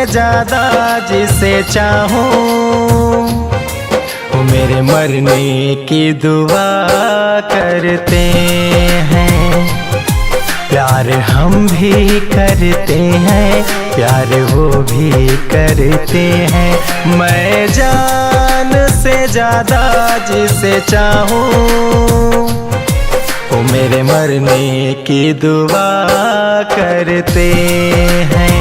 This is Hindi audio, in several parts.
ज्यादा जिसे चाहूं, वो मेरे मरने की दुआ करते हैं। प्यार हम भी करते हैं, प्यार वो भी करते हैं। मैं जान से ज्यादा जिसे चाहूं, वो मेरे मरने की दुआ करते हैं।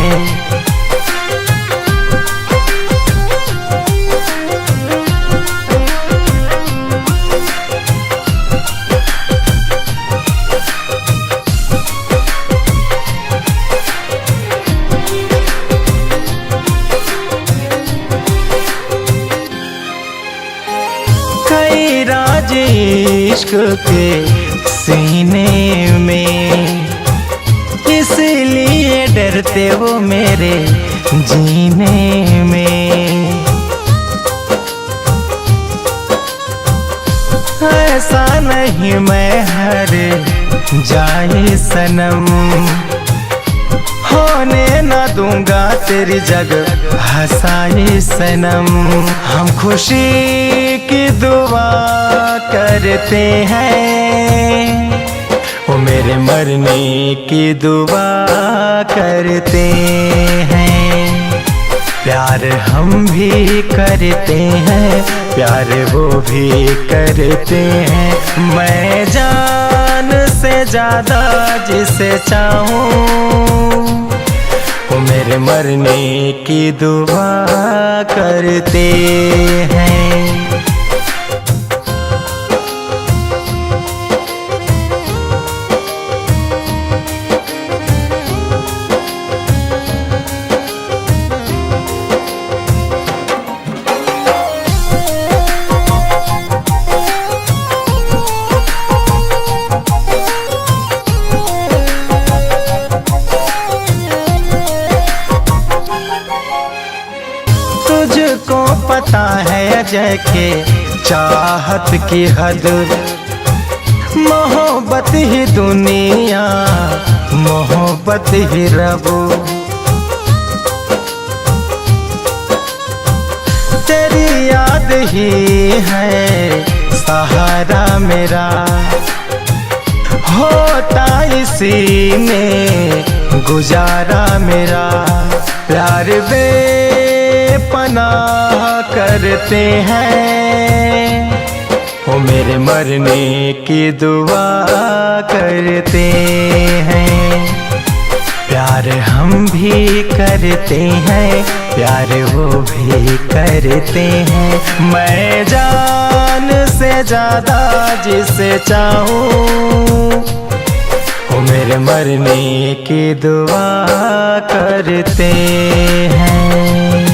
कई राज इश्क के सीने में, इसलिए डरते वो मेरे जीने में। ऐसा नहीं मैं हर जाए सनम, होने ना दूंगा तेरी जगह हंसाए सनम। हम खुशी की दुआ करते हैं, वो मेरे मरने की दुआ करते हैं। प्यार हम भी करते हैं, प्यार वो भी करते हैं। मैं जान से ज्यादा जिसे चाहूं, वो मेरे मरने की दुआ करते हैं। तुझको पता है अजय के चाहत की हद, मोहब्बत ही दुनिया, मोहब्बत ही रब। तेरी याद ही है सहारा मेरा, होता इसी में गुजारा मेरा। प्यार बेपनाह करते हैं, वो मेरे मरने की दुआ करते हैं। प्यार हम भी करते हैं, प्यार वो भी करते हैं। मैं जान से ज्यादा जिसे चाहूं, वो मेरे मरने की दुआ करते हैं।